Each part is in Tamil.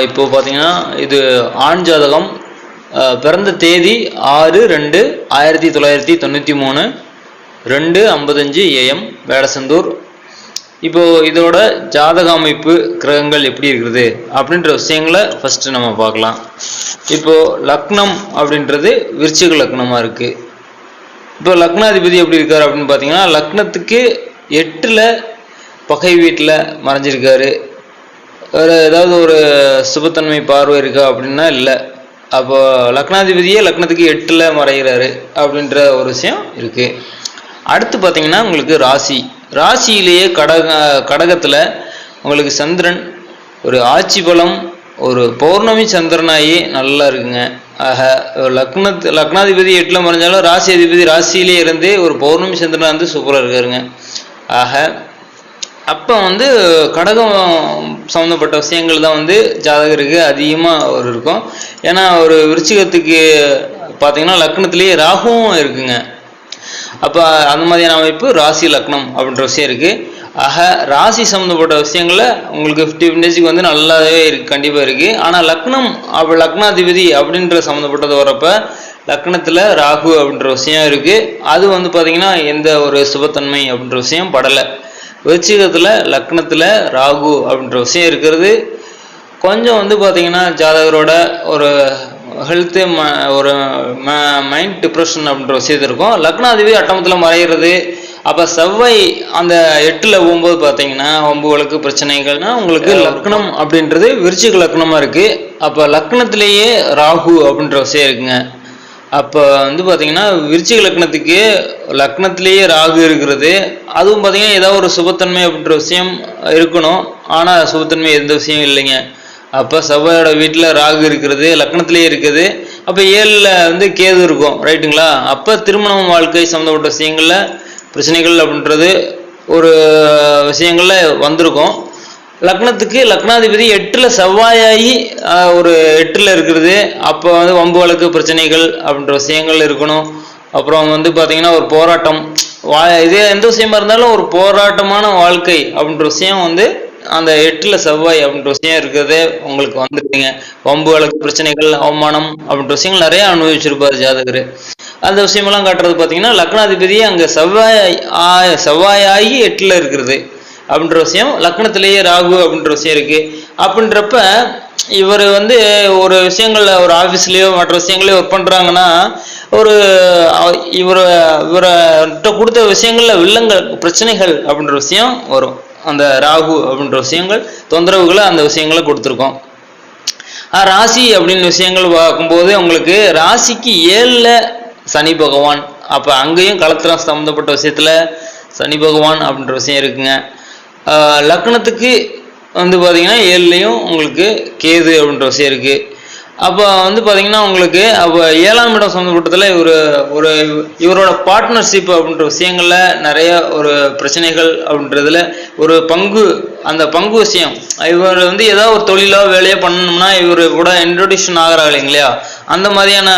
இப்போ பார்த்தீங்கன்னா இது ஆண் ஜாதகம். பிறந்த தேதி 6/2/1993 2:55 AM வேடசந்தூர். இப்போ இதோட ஜாதக அமைப்பு கிரகங்கள் எப்படி இருக்குது அப்படின்ற விஷயங்களை ஃபர்ஸ்ட் நம்ம பார்க்கலாம். இப்போ லக்னம் அப்படின்றது விருச்சிக லக்னமா இருக்கு. இப்போ லக்னாதிபதி எப்படி இருக்காரு அப்படின்னு பார்த்தீங்கன்னா லக்னத்துக்கு 8ல் பகை வீட்டில் மறைஞ்சிருக்காரு. வேறு ஏதாவது ஒரு சுபத்தன்மை பார்வை இருக்கா அப்படின்னா இல்லை. அப்போ லக்னாதிபதியே லக்னத்துக்கு 8ல் மறைகிறாரு அப்படின்ற ஒரு விஷயம் இருக்கு. அடுத்து பார்த்தீங்கன்னா உங்களுக்கு ராசியிலேயே கடகத்தில் உங்களுக்கு சந்திரன் ஒரு ஆட்சி பலம் ஒரு பௌர்ணமி சந்திரனாயி நல்லா இருக்குங்க. ஆக லக்னாதிபதி 8ல் மறைஞ்சாலும் ராசி அதிபதி ராசியிலே இருந்து ஒரு பௌர்ணமி சந்திரனா வந்து சூப்பராக இருக்காருங்க. ஆக அப்போ வந்து கடகம் சம்மந்தப்பட்ட விஷயங்கள் தான் வந்து ஜாதகருக்கு அதிகமாக ஒரு இருக்கும். ஏன்னா ஒரு விருச்சிகத்துக்கு பார்த்தீங்கன்னா லக்னத்திலேயே ராகுவும் இருக்குங்க. அப்போ அந்த மாதிரியான அமைப்பு ராசி லக்னம் அப்படின்ற விஷயம் இருக்குது. ஆக ராசி சம்மந்தப்பட்ட விஷயங்களில் உங்களுக்கு 50% வந்து நல்லாவே இருக்குது, கண்டிப்பாக இருக்குது. ஆனால் லக்னம் லக்னாதிபதி அப்படின்ற சம்மந்தப்பட்டது வரப்போ லக்னத்தில் ராகு அப்படின்ற விஷயம் இருக்குது. அது வந்து பார்த்திங்கன்னா எந்த ஒரு சுபத்தன்மை அப்படின்ற விஷயம் படலை. விருச்சிகத்தில் லக்னத்தில் ராகு அப்படின்ற விஷயம் இருக்கிறது கொஞ்சம் வந்து பார்த்திங்கன்னா ஜாதகரோட ஒரு ஹெல்த்து ஒரு மைண்ட் டிப்ரெஷன் அப்படின்ற விஷயத்து இருக்கும். லக்னாதிபதி அட்டமத்தில் மறைகிறது. அப்போ செவ்வாய் அந்த 8ல் போகும்போது பார்த்தீங்கன்னா வம்புகளுக்கு பிரச்சனைகள்னா உங்களுக்கு லக்னம் அப்படின்றது விருச்சிக லக்னமாக இருக்குது. அப்போ லக்னத்திலேயே ராகு அப்படின்ற விஷயம் இருக்குங்க. அப்போ வந்து பார்த்தீங்கன்னா விருச்சிக லக்னத்துக்கு லக்னத்திலேயே ராகு இருக்கிறது. அதுவும் பார்த்தீங்கன்னா ஏதாவது ஒரு சுபத்தன்மை அப்படின்ற விஷயம் இருக்கணும். ஆனால் சுபத்தன்மை எந்த விஷயம் இல்லைங்க. அப்போ செவ்வாயோட வீட்டில் ராகு இருக்கிறது, லக்னத்திலேயே இருக்குது. அப்போ 7ல் வந்து கேது இருக்கும், ரைட்டுங்களா? அப்போ திருமணம் வாழ்க்கை சம்மந்தப்பட்ட விஷயங்களில் பிரச்சனைகள் அப்படின்றது ஒரு விஷயங்களில் வந்திருக்கும். லக்னத்துக்கு லக்னாதிபதி 8ல் செவ்வாயாகி ஒரு 8ல் இருக்கிறது. அப்போ வந்து வம்பு வழக்கு பிரச்சனைகள் அப்படின்ற விஷயங்கள் இருக்கணும். அப்புறம் வந்து பார்த்தீங்கன்னா ஒரு போராட்டம் இதே எந்த விஷயமா இருந்தாலும் ஒரு போராட்டமான வாழ்க்கை அப்படின்ற விஷயம் வந்து அந்த 8ல் செவ்வாய் அப்படின்ற விஷயம் இருக்கிறதே உங்களுக்கு வந்துருக்குங்க. வம்பு வழக்கு பிரச்சனைகள் அவமானம் அப்படின்ற விஷயங்கள் நிறைய அனுபவிச்சிருப்பார் ஜாதகர். அந்த விஷயமெல்லாம் காட்டுறது பார்த்தீங்கன்னா லக்னாதிபதியே அங்கே செவ்வாயாகி 8ல் இருக்கிறது அப்படின்ற விஷயம். லக்னத்திலேயே ராகு அப்படின்ற விஷயம் இருக்கு. அப்படின்றப்ப இவர் வந்து ஒரு விஷயங்கள்ல ஒரு ஆஃபீஸ்லேயோ மற்ற விஷயங்களையோ ஒர்க் பண்ணுறாங்கன்னா ஒரு இவர்கிட்ட கொடுத்த விஷயங்கள்ல வில்லங்கள் பிரச்சனைகள் அப்படின்ற விஷயம் வரும். அந்த ராகு அப்படின்ற விஷயங்கள் தொந்தரவுகளை அந்த விஷயங்களை கொடுத்துருக்கோம். ராசி அப்படின்னு விஷயங்கள் பார்க்கும்போது உங்களுக்கு ராசிக்கு 7ல் சனி பகவான். அப்போ அங்கேயும் கலத்திரம் சம்மந்தப்பட்ட விஷயத்துல சனி பகவான் அப்படின்ற விஷயம் இருக்குங்க. லக்னத்துக்கு வந்து பார்த்தீங்கன்னா 7லையும் உங்களுக்கு கேது அப்படின்ற விஷயம் இருக்குது. அப்போ வந்து பார்த்தீங்கன்னா உங்களுக்கு அப்போ 7ஆம் இடம் சம்மந்தப்பட்டதில் இவரோட பார்ட்னர்ஷிப் அப்படின்ற விஷயங்களில் நிறைய ஒரு பிரச்சனைகள் அப்படின்றதுல ஒரு அந்த பங்கு விஷயம். இவர் வந்து ஏதாவது ஒரு தொழிலோ வேலையோ பண்ணணும்னா இவர் கூட இன்ட்ரோடியூஷன் ஆகிறாங்க இல்லைங்களா? அந்த மாதிரியான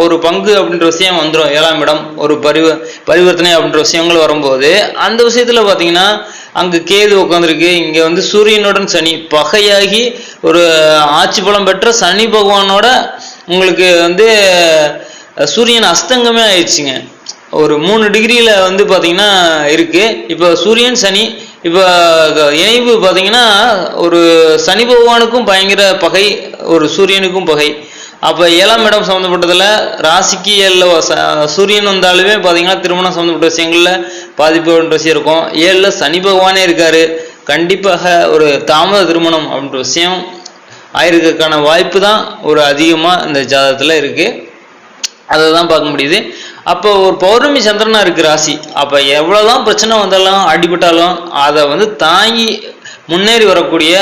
ஒரு பங்கு அப்படின்ற விஷயம் வந்துடும். 7ஆம் இடம் ஒரு பரிவர்த்தனை அப்படின்ற விஷயங்கள் வரும்போது அந்த விஷயத்தில் பார்த்தீங்கன்னா அங்கே கேது உட்காந்துருக்கு. இங்கே வந்து சூரியனுடன் சனி பகையாகி ஒரு ஆட்சி பலம் பெற்ற சனி பகவானோட உங்களுக்கு வந்து சூரியன் அஸ்தங்கமே ஆயிடுச்சுங்க. ஒரு 3 டிகிரியில் வந்து பார்த்தீங்கன்னா இருக்கு. இப்போ சூரியன் சனி இப்போ இணைவு பார்த்தீங்கன்னா ஒரு சனி பகவானுக்கும் பயங்கர பகை, ஒரு சூரியனுக்கும் பகை. அப்போ 7ஆம் இடம் சம்மந்தப்பட்டதில் ராசிக்கு 7ல் சூரியன் வந்தாலுமே பார்த்தீங்கன்னா திருமணம் சம்மந்தப்பட்ட விஷயங்களில் பாதிப்பு விஷயம் இருக்கும். 7ல் சனி பகவானே இருக்காரு. கண்டிப்பாக ஒரு தாமத திருமணம் அப்படின்ற விஷயம் ஆயிருக்கிறதுக்கான வாய்ப்பு தான் ஒரு அதிகமாக இந்த ஜாதகத்தில் இருக்குது. அதை தான் பார்க்க முடியுது. அப்போ ஒரு பௌர்ணமி சந்திரனா இருக்கு ராசி. அப்போ எவ்வளோதான் பிரச்சனை வந்தாலும் அடிபட்டாலும் அதை வந்து தாங்கி முன்னேறி வரக்கூடிய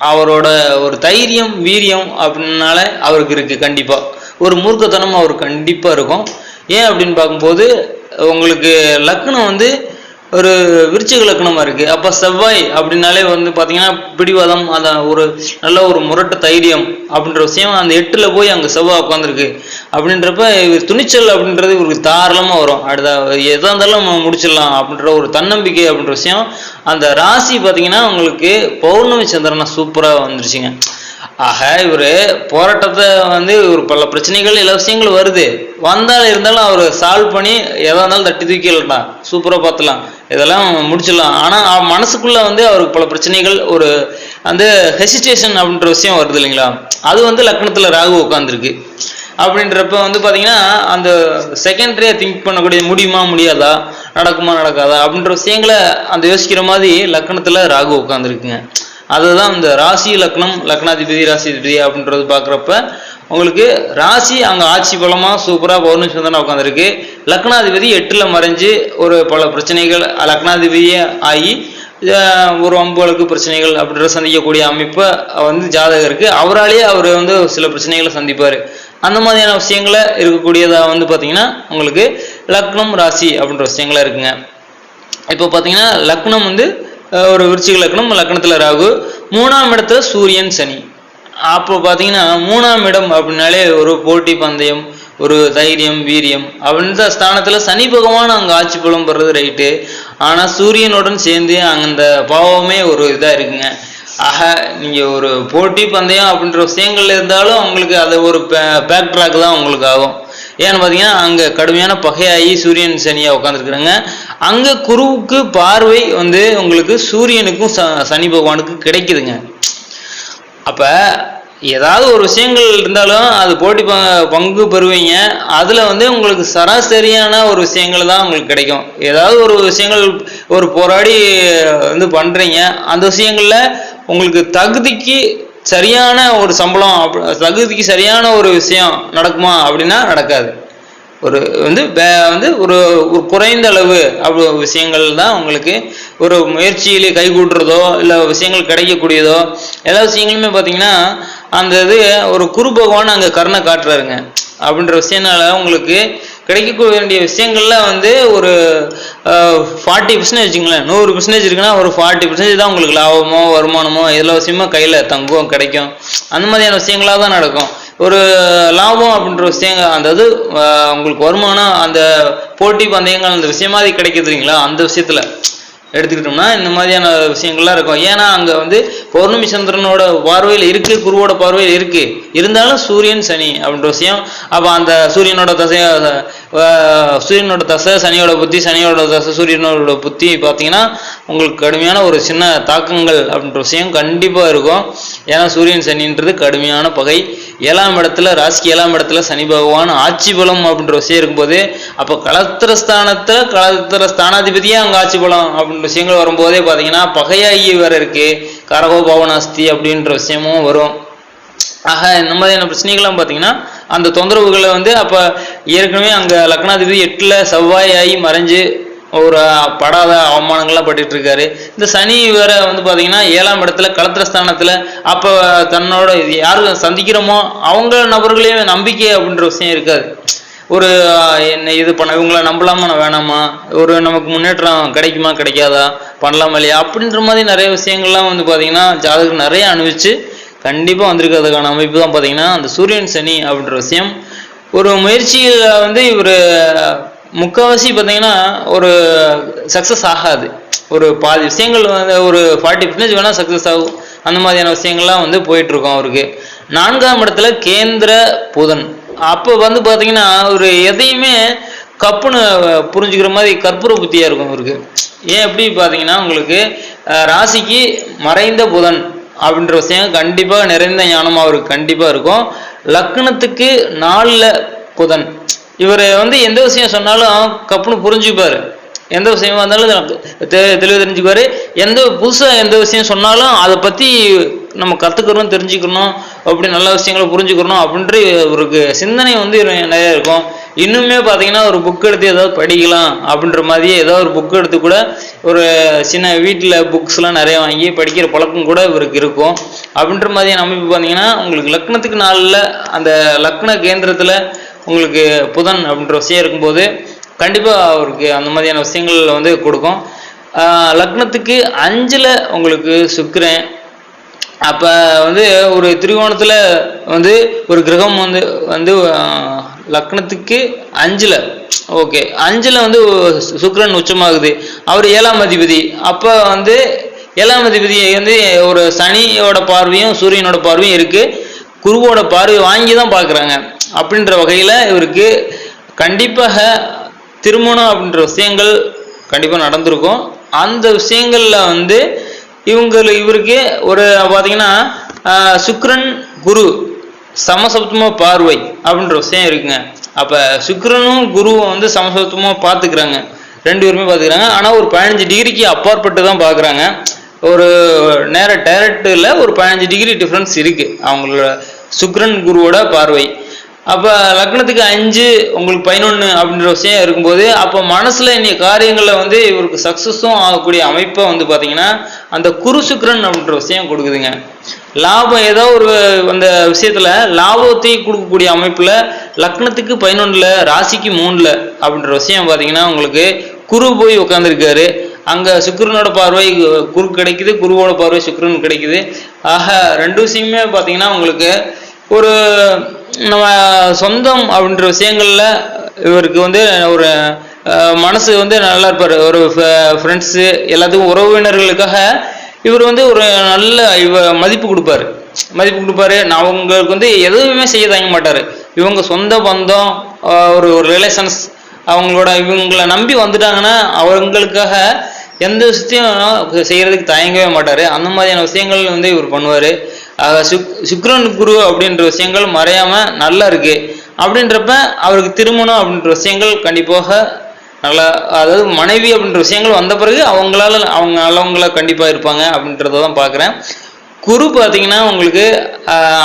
அவரோட ஒரு தைரியம் வீரியம் அப்படின்னால அவருக்கு இருக்கு. கண்டிப்பா ஒரு மூர்க்கத்தனம் அவருக்கு கண்டிப்பா இருக்கும். ஏன் அப்படின்னு பார்க்கும்போது உங்களுக்கு லக்னம் வந்து ஒரு விருச்சிக லக்னமா இருக்கு. அப்ப செவ்வாய் அப்படின்னாலே வந்து பாத்தீங்கன்னா பிடிவாதம், அதான் ஒரு நல்ல ஒரு முரட்டு தைரியம் அப்படின்ற விஷயம் அந்த 8ல் போய் அங்க செவ்வாய் உட்காந்துருக்கு. அப்படின்றப்ப இவர் துணிச்சல் அப்படின்றது இவருக்கு தாராளமா வரும். அடுத்த எதா இருந்தாலும் முடிச்சிடலாம் அப்படின்ற ஒரு தன்னம்பிக்கை அப்படின்ற விஷயம். அந்த ராசி பாத்தீங்கன்னா உங்களுக்கு பௌர்ணமி சந்திரனா சூப்பரா வந்துருச்சுங்க. ஆக இவரு போராட்டத்தை வந்து ஒரு பல பிரச்சனைகள் எல்லா விஷயங்கள் வருது, வந்தாலும் இருந்தாலும் அவர் சால்வ் பண்ணி எதா இருந்தாலும் தட்டி தூக்கிடலாம், சூப்பரா பார்த்துலாம், இதெல்லாம் முடிச்சிடலாம். ஆனா மனசுக்குள்ள வந்து அவருக்கு பல பிரச்சனைகள், ஒரு அந்த ஹெசிடேஷன் அப்படின்ற விஷயம் வருது இல்லைங்களா, அது வந்து லக்னத்துல ராகு உட்காந்துருக்கு. அப்படின்றப்ப வந்து பாத்தீங்கன்னா அந்த செகண்டரியா திங்க் பண்ணக்கூடிய முடியுமா முடியாதா, நடக்குமா நடக்காதா அப்படின்ற விஷயங்களை அந்த யோசிக்கிற மாதிரி லக்னத்துல ராகு உட்காந்துருக்குங்க. அதுதான் இந்த ராசி லக்னம், லக்னாதிபதி ராசிதிபதி அப்படின்றது பார்க்குறப்ப உங்களுக்கு ராசி அங்கே ஆட்சி பலமா சூப்பராக பௌர்ணமி சந்திரனா உட்காந்துருக்கு. லக்னாதிபதி 8ல் மறைஞ்சு ஒரு பல பிரச்சனைகள் லக்னாதிபதியே ஆகி ஒரு அம்புகளுக்கு பிரச்சனைகள் அப்படின்ற சந்திக்கக்கூடிய அமைப்பை வந்து ஜாதகருக்கு அவராலேயே அவர் வந்து சில பிரச்சனைகளை சந்திப்பார். அந்த மாதிரியான விஷயங்களை இருக்கக்கூடியதா வந்து பார்த்தீங்கன்னா உங்களுக்கு லக்னம் ராசி அப்படின்ற விஷயங்களா இருக்குங்க. இப்போ பார்த்தீங்கன்னா லக்னம் வந்து ஒரு விருச்சிக லக்னம், லக்னத்துல ராகு, 3ஆம் இடத்துல சூரியன் சனி. அப்போ பார்த்தீங்கன்னா 3ஆம் இடம் அப்படின்னாலே ஒரு போட்டி பந்தயம், ஒரு தைரியம் வீரியம் அப்படின்ற ஸ்தானத்துல சனி பகவான் அங்கே ஆட்சி பலம் பெறது ரைட்டு. ஆனால் சூரியனுடன் சேர்ந்து அந்த பாவமே ஒரு இதாக இருக்குங்க. ஆக நீங்க ஒரு போட்டி பந்தயம் அப்படின்ற விஷயங்கள்ல இருந்தாலும் உங்களுக்கு அது ஒரு பேக் ட்ராக் தான் உங்களுக்கு ஆகும். ஏன்னு பார்த்தீங்கன்னா அங்கே கடுமையான பகையாகி சூரியன் சனியாக உட்காந்துருக்குறாங்க. அங்கே குருவுக்கு பார்வை வந்து உங்களுக்கு சூரியனுக்கும் சனி பகவானுக்கு கிடைக்குதுங்க. அப்போ ஏதாவது ஒரு விஷயங்கள் இருந்தாலும் அது போட்டி பங்கு பெறுவீங்க. அதில் வந்து உங்களுக்கு சராசரியான ஒரு விஷயங்கள் தான் உங்களுக்கு கிடைக்கும். ஏதாவது ஒரு விஷயங்கள் ஒரு போராடி வந்து பண்ணுறீங்க, அந்த விஷயங்களில் உங்களுக்கு தகுதிக்கு சரியான ஒரு சம்பளம், தகுதிக்கு சரியான ஒரு விஷயம் நடக்குமா அப்படின்னா நடக்காது. ஒரு வந்து ஒரு குறைந்த அளவு அப்படி விஷயங்கள் தான் உங்களுக்கு ஒரு முயற்சியிலே கைகூட்டுறதோ இல்லை விஷயங்கள் கிடைக்கக்கூடியதோ எல்லா விஷயங்களுமே பார்த்தீங்கன்னா அந்த இது ஒரு குரு பகவான் அங்கே கருணை காட்டுறாருங்க. அப்படின்ற விஷயனால உங்களுக்கு கிடைக்க வேண்டிய விஷயங்கள்ல வந்து ஒரு 40% வச்சுங்களேன், 100% இருக்குன்னா ஒரு 40% தான் உங்களுக்கு லாபமோ வருமானமோ எல்லா விஷயமோ கையில் தங்கும் கிடைக்கும். அந்த மாதிரியான விஷயங்களாக தான் நடக்கும். ஒரு லாபம் அப்படின்ற விஷயங்கள் அந்த இது உங்களுக்கு வருமானம் அந்த போட்டி பந்தயங்கள் அந்த விஷயமாதிரி கிடைக்குதுங்களா, அந்த விஷயத்துல எடுத்துக்கிட்டோம்னா இந்த மாதிரியான விஷயங்கள்லாம் இருக்கும். ஏன்னா அங்கே வந்து பௌர்ணமி சந்திரனோட பார்வையில் இருக்கு, குருவோட பார்வையில் இருக்கு, இருந்தாலும் சூரியன் சனி அப்படின்ற விஷயம். அப்போ அந்த சூரியனோட தசை சனியோட புத்தி, சனியோட தசை சூரியனோட புத்தி பார்த்தீங்கன்னா உங்களுக்கு கடுமையான ஒரு சின்ன தாக்கங்கள் அப்படின்ற விஷயம் கண்டிப்பாக இருக்கும். ஏன்னா சூரியன் சனின்றது கடுமையான பகை. 7ஆம் இடத்துல ராசிக்கு 7ஆம் இடத்துல சனி பகவான் ஆட்சி பலம் அப்படின்ற விஷயம் இருக்கும்போது அப்போ களத்திர ஸ்தானாதிபதியே அங்கே ஆட்சி பலம் அப்படின்ற விஷயங்கள் வரும்போதே பார்த்தீங்கன்னா பகையாகி வேற இருக்கு, கரகோ பவனாஸ்தி அப்படின்ற விஷயமும் வரும். ஆக இந்த மாதிரியான பிரச்சனைகள்லாம் பார்த்தீங்கன்னா அந்த தொந்தரவுகளை வந்து அப்போ ஏற்கனவே அங்கே லக்னாதிபதி 8ல் செவ்வாய் ஆகி மறைஞ்சு ஒரு படாத அவமானங்கள்லாம் பட்டுட்டு இருக்காரு. இந்த சனி வேற வந்து பார்த்தீங்கன்னா 7ஆம் இடத்துல களத்திரஸ்தானத்தில் அப்போ தன்னோட யாரும் சந்திக்கிறோமோ அவங்க நபர்களே நம்பிக்கை அப்படின்ற விஷயம் இருக்காது. ஒரு என்ன இது பண்ண இவங்கள நம்பலாமா நான் வேணாமா, ஒரு நமக்கு முன்னேற்றம் கிடைக்குமா கிடைக்காதா, பண்ணலாமா இல்லையா அப்படின்ற மாதிரி நிறைய விஷயங்கள்லாம் வந்து பார்த்தீங்கன்னா ஜாதகம் நிறைய அனுபவிச்சு கண்டிப்பாக வந்திருக்கிறதுக்கான அமைப்பு தான் பார்த்தீங்கன்னா அந்த சூரியன் சனி அப்படின்ற விஷயம். ஒரு முயற்சியில் வந்து இவர் முக்கால்வாசி பார்த்தீங்கன்னா ஒரு சக்ஸஸ் ஆகாது. ஒரு பாதி விஷயங்கள் வந்து ஒரு 40% வேணால் சக்ஸஸ் ஆகும். அந்த மாதிரியான விஷயங்கள்லாம் வந்து போயிட்டுருக்கோம் அவருக்கு. 4ஆம் இடத்துல கேந்திர புதன். அப்போ வந்து பார்த்தீங்கன்னா ஒரு எதையுமே கப்புன்னு புரிஞ்சுக்கிற மாதிரி கற்பூர புத்தியாக இருக்கும் அவருக்கு. ஏன் எப்படி பார்த்தீங்கன்னா உங்களுக்கு ராசிக்கு மறைந்த புதன் அப்படின்ற விஷயம் கண்டிப்பாக நிறைந்த ஞானம் அவருக்கு கண்டிப்பாக இருக்கும். லக்னத்துக்கு 4ல் புதன். இவர் வந்து எந்த விஷயம் சொன்னாலும் கப்புன்னு புரிஞ்சுப்பாரு, எந்த விஷயமா இருந்தாலும் தெளிவு தெரிஞ்சுக்குவாரு. புதுசாக எந்த விஷயம் சொன்னாலும் அதை பற்றி நம்ம கற்றுக்கணும், தெரிஞ்சுக்கணும், அப்படி நல்ல விஷயங்களை புரிஞ்சுக்கணும் அப்படின்ற ஒரு சிந்தனை வந்து நிறைய இருக்கும். இன்னுமே பார்த்தீங்கன்னா ஒரு புக் எடுத்து ஏதாவது படிக்கலாம் அப்படின்ற மாதிரியே ஏதாவது ஒரு புக் எடுத்து கூட ஒரு சின்ன வீட்டில் புக்ஸ்லாம் நிறைய வாங்கி படிக்கிற பழக்கம் கூட இவருக்கு இருக்கும். அப்படின்ற மாதிரியான அமைப்பு பார்த்தீங்கன்னா உங்களுக்கு லக்னத்துக்கு 4ல் அந்த லக்ன கேந்திரத்தில் உங்களுக்கு புதன் அப்படின்ற விஷயம் இருக்கும்போது கண்டிப்பாக அவருக்கு அந்த மாதிரியான விஷயங்கள் வந்து கொடுக்கும். லக்னத்துக்கு 5ல் உங்களுக்கு சுக்கிரன். அப்போ வந்து ஒரு திரிகோணத்தில் வந்து ஒரு கிரகம் வந்து லக்னத்துக்கு 5ல் ஓகே 5ல் வந்து சுக்கிரன் உச்சமாகுது, அவர் 7ஆம் அதிபதி. அப்போ வந்து ஏழாம் அதிபதி வந்து ஒரு சனியோட பார்வையும் சூரியனோட பார்வையும் இருக்கு, குருவோட பார்வை வாங்கி தான் பார்க்குறாங்க. அப்படின்ற வகையில் இவருக்கு கண்டிப்பாக திருமணம் அப்படின்ற விஷயங்கள் கண்டிப்பாக நடந்திருக்கும். அந்த விஷயங்கள்ல வந்து இவருக்கு ஒரு பார்த்தீங்கன்னா சுக்கிரன் குரு சமசப்தமா பார்வை அப்படின்ற விஷயம் இருக்குங்க. அப்போ சுக்கிரனும் குருவும் வந்து சமசப்தமா பார்த்துக்கிறாங்க, ரெண்டு பேருமே பார்த்துக்கிறாங்க. ஆனால் ஒரு 15 டிகிரிக்கு அப்பாற்பட்டு தான் பார்க்குறாங்க. ஒரு டைரக்டில் ஒரு 15 டிகிரி டிஃப்ரென்ஸ் இருக்கு அவங்களோட சுக்கிரன் குருவோட பார்வை. அப்போ லக்னத்துக்கு 5 உங்களுக்கு 11 அப்படின்ற விஷயம் இருக்கும்போது அப்போ மனசுல இன்னைய காரியங்களில் வந்து இவருக்கு சக்சஸும் ஆகக்கூடிய அமைப்பை வந்து பார்த்தீங்கன்னா அந்த குரு சுக்கிரன் அப்படின்ற விஷயம் கொடுக்குதுங்க. லாபம் ஏதோ ஒரு அந்த விஷயத்துல லாபத்தை கொடுக்கக்கூடிய அமைப்புல லக்னத்துக்கு 11ல் ராசிக்கு 3ல் அப்படின்ற விஷயம் பார்த்தீங்கன்னா உங்களுக்கு குரு போய் உட்காந்துருக்காரு. அங்க சுக்கிரனோட பார்வை குரு கிடைக்குது, குருவோட பார்வை சுக்கிரன் கிடைக்குது. ஆக ரெண்டு விஷயமே பார்த்தீங்கன்னா உங்களுக்கு ஒரு நம்ம சொந்தம் அப்படின்ற விஷயங்கள்ல இவருக்கு வந்து ஒரு மனசு வந்து நல்லா இருப்பார். ஒரு ஃப்ரெண்ட்ஸு எல்லாத்துக்கும் உறவினர்களுக்காக இவர் வந்து ஒரு நல்ல மதிப்பு கொடுப்பாரு. அவங்களுக்கு வந்து எதுவுமே செய்ய தயங்க மாட்டார். இவங்க சொந்த பந்தம் ஒரு ரிலேஷன்ஸ் இவங்களை நம்பி வந்துட்டாங்கன்னா அவங்களுக்காக எந்த விஷயத்தையும் செய்யறதுக்கு தயங்கவே மாட்டார். அந்த மாதிரியான விஷயங்கள் வந்து இவர் பண்ணுவார். சுக்கிரன் குரு அப்படின்ற விஷயங்கள் மறையாம நல்லா இருக்கு. அப்படின்றப்ப அவருக்கு திருமணம் அப்படின்ற விஷயங்கள் கண்டிப்பாக நல்லா, அதாவது மனைவி அப்படின்ற விஷயங்கள் வந்த பிறகு அவங்க நல்லவங்கள கண்டிப்பா இருப்பாங்க அப்படின்றத தான் பார்க்குறேன். குரு பார்த்தீங்கன்னா உங்களுக்கு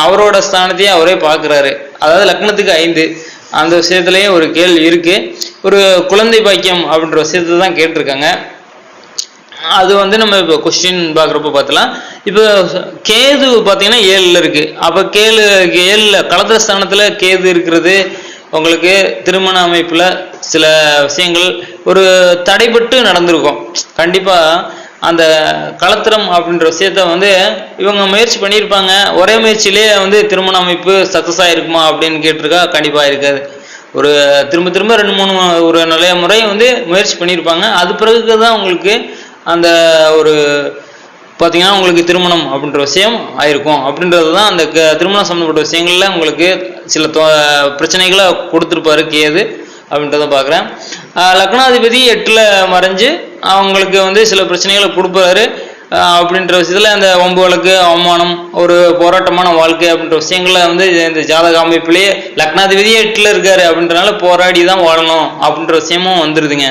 அவரோட ஸ்தானத்தையே அவரே பார்க்குறாரு, அதாவது லக்னத்துக்கு 5. அந்த விஷயத்துலயும் ஒரு கேள்வி இருக்கு. ஒரு குழந்தை பாக்கியம் அப்படின்ற விஷயத்தை தான் கேட்டிருக்காங்க. அது வந்து நம்ம இப்போ கொஸ்டின் பார்க்குறப்ப பார்த்தலாம். இப்போ கேது பார்த்தீங்கன்னா 7ல் இருக்கு. அப்போ 7ல் களத்திர ஸ்தானத்தில் கேது இருக்கிறது உங்களுக்கு திருமண அமைப்பில் சில விஷயங்கள் ஒரு தடைபட்டு நடந்திருக்கும். கண்டிப்பாக அந்த களத்திரம் அப்படின்ற விஷயத்த வந்து இவங்க முயற்சி பண்ணியிருப்பாங்க. ஒரே முயற்சியிலே வந்து திருமண அமைப்பு சக்ஸஸ் ஆகிருக்குமா அப்படின்னு கேட்டிருக்கா, கண்டிப்பாக இருக்காது. ஒரு திரும்ப 2-3 ஒரு நிறைய முறை வந்து முயற்சி பண்ணியிருப்பாங்க. அது பிறகு தான் உங்களுக்கு அந்த ஒரு பார்த்தீங்கன்னா உங்களுக்கு திருமணம் அப்படின்ற விஷயம் ஆயிருக்கும். அப்படின்றது தான் அந்த திருமணம் சம்மந்தப்பட்ட விஷயங்கள்ல உங்களுக்கு சில பிரச்சனைகளை கொடுத்துருப்பாரு கேது அப்படின்றத பார்க்குறேன். லக்னாதிபதி 8ல் மறைஞ்சு அவங்களுக்கு வந்து சில பிரச்சனைகளை கொடுப்பாரு. அப்படின்ற விஷயத்துல அந்த வம்பு வழக்கு, அவமானம், ஒரு போராட்டமான வாழ்க்கை அப்படின்ற விஷயங்கள்ல வந்து இந்த ஜாதக அமைப்பிலேயே லக்னாதிபதியே 8ல் இருக்காரு அப்படின்றனால போராடி தான் வாழணும் அப்படின்ற விஷயமும் வந்துருதுங்க.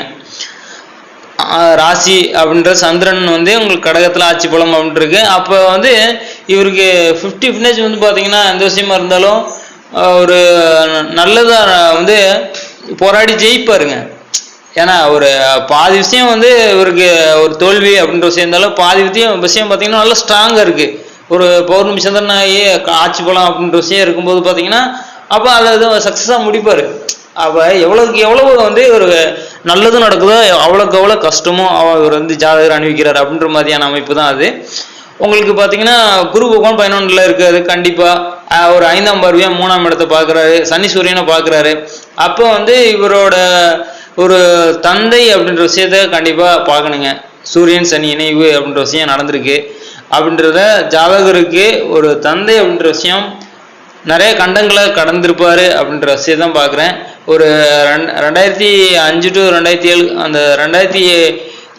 ராசி அப்படின்ற சந்திரன் வந்து உங்களுக்கு கடகத்தில் ஆட்சி பலம் அப்படின்ட்டு இருக்கு. அப்போ வந்து இவருக்கு 50% வந்து பார்த்தீங்கன்னா எந்த விஷயமா இருந்தாலும் ஒரு நல்லதாக வந்து போராடி ஜெயிப்பாருங்க. ஏன்னா ஒரு பாதி விஷயம் வந்து இவருக்கு ஒரு தோல்வி அப்படின்ற விஷயம் இருந்தாலும் பாதி விஷயம் பார்த்தீங்கன்னா நல்லா ஸ்ட்ராங்காக இருக்குது. ஒரு பௌர்ணமி சந்திரனாகி ஆட்சி பலம் அப்படின்ற விஷயம் இருக்கும்போது பார்த்தீங்கன்னா அப்போ அதை சக்ஸஸாக முடிப்பார். அப்போ எவ்வளவுக்கு எவ்வளவு வந்து ஒரு நல்லது நடக்குதோ அவ்வளோக்கு எவ்வளோ கஷ்டமும் அவர் வந்து ஜாதகர் அணிவிக்கிறார் அப்படின்ற மாதிரியான அமைப்பு தான் அது. உங்களுக்கு பார்த்தீங்கன்னா குரு பகவான் 11ல் இருக்காரு. கண்டிப்பாக ஒரு 5ஆம் பார்வையாக 3ஆம் இடத்தை பார்க்குறாரு, சனி சூரியனை பார்க்குறாரு. அப்போ வந்து இவரோட ஒரு தந்தை அப்படின்ற விஷயத்த கண்டிப்பாக பார்க்கணுங்க. சூரியன் சனி இணைவு அப்படின்ற விஷயம் நடந்திருக்கு. அப்படின்றத ஜாதகருக்கு ஒரு தந்தை அப்படின்ற விஷயம் நிறைய கண்டங்களை கடந்திருப்பாரு அப்படின்ற விஷயம் தான் பார்க்குறேன். ஒரு 2005 to 2007 அந்த 2000